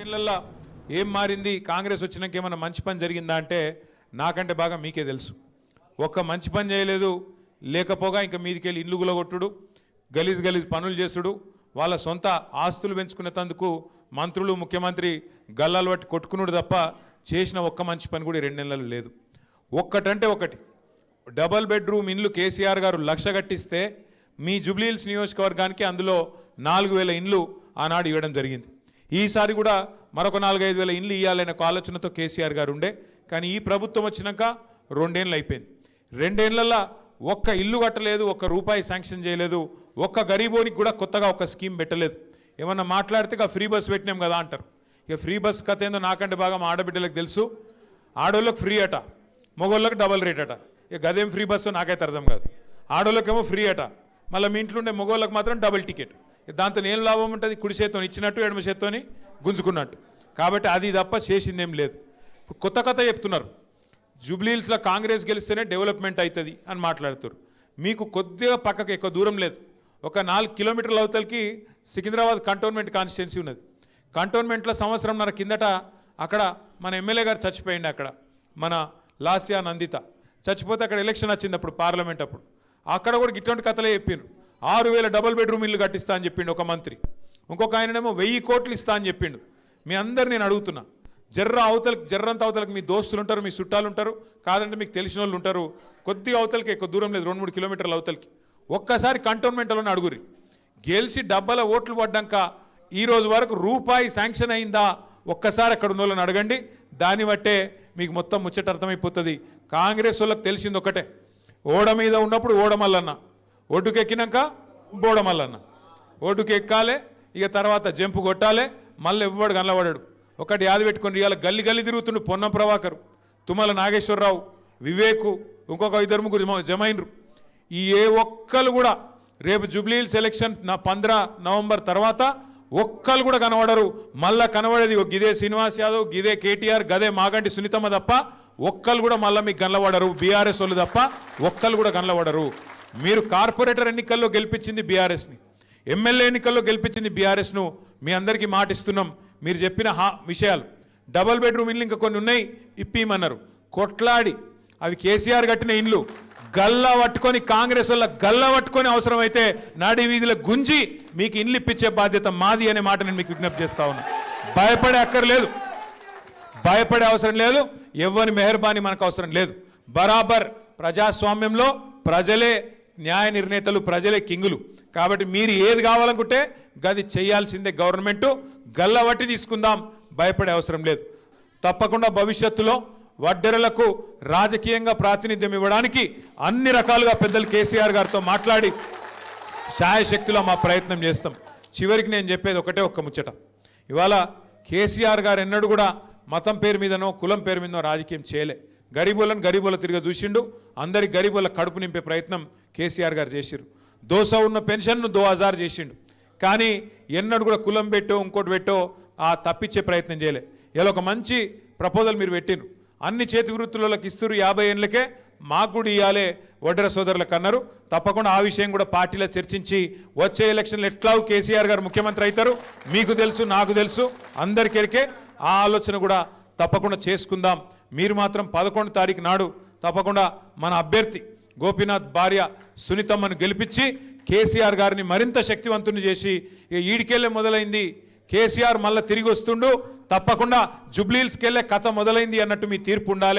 రెండేళ్లలో ఏం మారింది, కాంగ్రెస్ వచ్చినాక ఏమైనా మంచి పని జరిగిందా అంటే నాకంటే బాగా మీకే తెలుసు. ఒక్క మంచి పని చేయలేదు. లేకపోగా ఇంకా మీదికెళ్ళి ఇల్లు గులగొట్టుడు, గలీజ్ గలీజ్ పనులు చేసుడు, వాళ్ళ సొంత ఆస్తులు పెంచుకునేందుకు మంత్రులు ముఖ్యమంత్రి గల్లాలు పట్టి కొట్టుకున్నాడు తప్ప చేసిన ఒక్క మంచి పని కూడా 2 నెలలు లేదు. ఒక్కటంటే ఒకటి, డబల్ బెడ్రూమ్ ఇండ్లు కేసీఆర్ గారు 1,00,000 కట్టిస్తే మీ జూబ్లీహిల్స్ నియోజకవర్గానికి అందులో 4,000 ఇండ్లు ఆనాడు ఇవ్వడం జరిగింది. ఈసారి కూడా మరొక 4-5 వేల ఇండ్లు ఇవ్వాలనే ఆలోచనతో కేసీఆర్ గారు ఉండే. కానీ ఈ ప్రభుత్వం వచ్చినాక 2 ఏళ్ళు అయిపోయింది. 2 ఏళ్లలో ఒక్క ఇల్లు కట్టలేదు, ఒక్క రూపాయి శాంక్షన్ చేయలేదు, ఒక్క గరీబోనికి కూడా కొత్తగా ఒక స్కీమ్ పెట్టలేదు. ఏమన్నా మాట్లాడితే ఇక ఫ్రీ బస్ పెట్టినాం కదా అంటారు. ఇక ఫ్రీ బస్ కథ ఏందో నాకంటే బాగా మా ఆడబిడ్డలకు తెలుసు. ఆడోళ్ళకి ఫ్రీ అట, మగోళ్ళకి డబల్ రేట్ అట. ఇక గదేం ఫ్రీ బస్సు నాకైతే అర్థం కాదు. ఆడోళ్ళకేమో ఫ్రీ అట, మళ్ళీ మీ ఇంట్లో ఉండే మగోళ్ళకి మాత్రం డబుల్ టికెట్. దాంతో ఏం లాభం ఉంటుంది? కుడి చేత్తోని ఇచ్చినట్టు ఎడమ చేత్తోని గుంజుకున్నట్టు. కాబట్టి అది తప్ప చేసిందేం లేదు. కొత్త కథ చెప్తున్నారు, జూబ్లీహిల్స్లో కాంగ్రెస్ గెలిస్తేనే డెవలప్మెంట్ అవుతుంది అని మాట్లాడుతారు. మీకు కొద్దిగా పక్కకు ఎక్కువ దూరం లేదు, ఒక 4 కిలోమీటర్ల అవతలకి సికింద్రాబాద్ కంటోన్మెంట్ కాన్స్టిట్యున్సీ ఉన్నది. కంటోన్మెంట్లో సంవత్సరంన్నర కిందట అక్కడ మన ఎమ్మెల్యే గారు చచ్చిపోయింది. అక్కడ మన లాస్యా నందిత చచ్చిపోతే అక్కడ ఎలక్షన్ వచ్చింది అప్పుడు, పార్లమెంట్ అప్పుడు. అక్కడ కూడా ఇటువంటి కథలే చెప్పిండ్రు. 6,000 డబుల్ బెడ్రూమ్ ఇల్లు కట్టిస్తా అని చెప్పిండు ఒక మంత్రి. ఇంకొక ఆయననేమో 1,000 కోట్లు ఇస్తా అని చెప్పిండు. మీ అందరు నేను అడుగుతున్నా, జర్రంత అవతలకి మీ దోస్తులు ఉంటారు, మీ చుట్టాలు ఉంటారు, కాదంటే మీకు తెలిసిన వాళ్ళు ఉంటారు. కొద్దిగా అవతలకి ఎక్కువ దూరం లేదు, 2-3 కిలోమీటర్ల అవతలకి. ఒక్కసారి కంటోన్మెంట్లోనే అడుగురి. గెలిచి డబ్బల ఓట్లు పడ్డాక ఈ రోజు వరకు రూపాయి శాంక్షన్ అయిందా ఒక్కసారి అక్కడ ఉన్న వాళ్ళని అడగండి. దాన్ని బట్టే మీకు మొత్తం ముచ్చట అర్థమైపోతుంది. కాంగ్రెస్ వాళ్ళకి తెలిసింది ఒకటే, ఓడ మీద ఉన్నప్పుడు ఓడమల్లన్న, ఒడ్డుకెక్కినాక బోడమల్లన్న. ఒడ్డుకి ఎక్కాలే, ఇక తర్వాత జంపు కొట్టాలే, మళ్ళీ ఎవ్వడు కనలబడాడు. ఒకటి యాది పెట్టుకొని ఇవాళ గల్లి గల్లి తిరుగుతుండు పొన్నం ప్రభాకర్, తుమ్మల నాగేశ్వరరావు, వివేకు, ఇంకొక 2-3 జమైనరు. ఈ ఏ ఒక్కరు కూడా రేపు జూబ్లీహిల్స్ ఎలక్షన్ 15 నవంబర్ తర్వాత ఒక్కరు కూడా కనబడరు. మళ్ళా కనబడేది గిదే శ్రీనివాస్ యాదవ్, గిదే కేటీఆర్, గదే మాగంటి సునీతమ్మ తప్ప ఒక్కరు కూడా మళ్ళీ మీకు కనబడరు. బీఆర్ఎస్ వాళ్ళు తప్ప ఒక్కరు కూడా కనబడరు. మీరు కార్పొరేటర్ ఎన్నికల్లో గెలిపించింది బీఆర్ఎస్ని, ఎమ్మెల్యే ఎన్నికల్లో గెలిపించింది బీఆర్ఎస్ను. మీ అందరికీ మాటిస్తున్నాం, మీరు చెప్పిన విషయాలు డబల్ బెడ్రూమ్ ఇల్లు ఇంకా కొన్ని ఉన్నాయి ఇప్పిమన్నారు. కొట్లాడి అవి కేసీఆర్ కట్టిన ఇండ్లు గల్లా పట్టుకొని, కాంగ్రెస్ వల్ల గల్లా పట్టుకొని అవసరమైతే నాడి వీధిలో గుంజి మీకు ఇండ్లు ఇప్పించే బాధ్యత మాది అనే మాట నేను మీకు విజ్ఞప్తి చేస్తా ఉన్నా. భయపడే అక్కర్లేదు, భయపడే అవసరం లేదు, ఎవరి మెహర్బానీ మనకు అవసరం లేదు. బరాబర్ ప్రజాస్వామ్యంలో ప్రజలే న్యాయ నిర్ణేతలు, ప్రజలే కింగులు. కాబట్టి మీరు ఏది కావాలనుకుంటే గది చేయాల్సిందే గవర్నమెంట్. గల్లవట్టి తీసుకుందాం, భయపడే అవసరం లేదు. తప్పకుండా భవిష్యత్తులో వడ్డెరలకు రాజకీయంగా ప్రాతినిధ్యం ఇవ్వడానికి అన్ని రకాలుగా పెద్దలు కేసీఆర్ గారితో మాట్లాడి శాయశక్తిలో మా ప్రయత్నం చేస్తాం. చివరికి నేను చెప్పేది ఒకటే ఒక్క ముచ్చట, ఇవాళ కేసీఆర్ గారు ఎన్నడూ కూడా మతం పేరు మీదనో కులం పేరు మీదనో రాజకీయం చేయలే. గరీబుల తిరిగి చూసిండు. అందరి గరీబుల కడుపు నింపే ప్రయత్నం కేసీఆర్ గారు చేసిరు. 200 ఉన్న పెన్షన్ను 2000 చేసిండు. కానీ ఎన్నడూ కూడా కులం పెట్టో ఇంకోటి పెట్టో తప్పించే ప్రయత్నం చేయలే. ఇలా ఒక మంచి ప్రపోజల్ మీరు పెట్టిండ్రు, అన్ని చేతి వృత్తులకు ఇస్తురు, 50 ఏళ్ళకే మాకు కూడా ఇవ్వాలే వడ్డెర సోదరులకు అన్నారు. తప్పకుండా ఆ విషయం కూడా పార్టీలో చర్చించి వచ్చే ఎలక్షన్లు ఎట్లాగూ కేసీఆర్ గారు ముఖ్యమంత్రి అవుతారు, మీకు తెలుసు, నాకు తెలుసు, అందరికెరికే. ఆ ఆలోచన కూడా తప్పకుండా చేసుకుందాం. మీరు మాత్రం 11 తారీఖు నాడు తప్పకుండా మన అభ్యర్థి గోపీనాథ్ భార్య సునీతమ్మను గెలిపించి కేసీఆర్ గారిని మరింత శక్తివంతుని చేసి, ఈడికెళ్ళే మొదలైంది కేసీఆర్ మళ్ళీ తిరిగి వస్తుండు, తప్పకుండా జూబ్లీహిల్స్కి వెళ్ళే కథ మొదలైంది అన్నట్టు మీ తీర్పు ఉండాలి.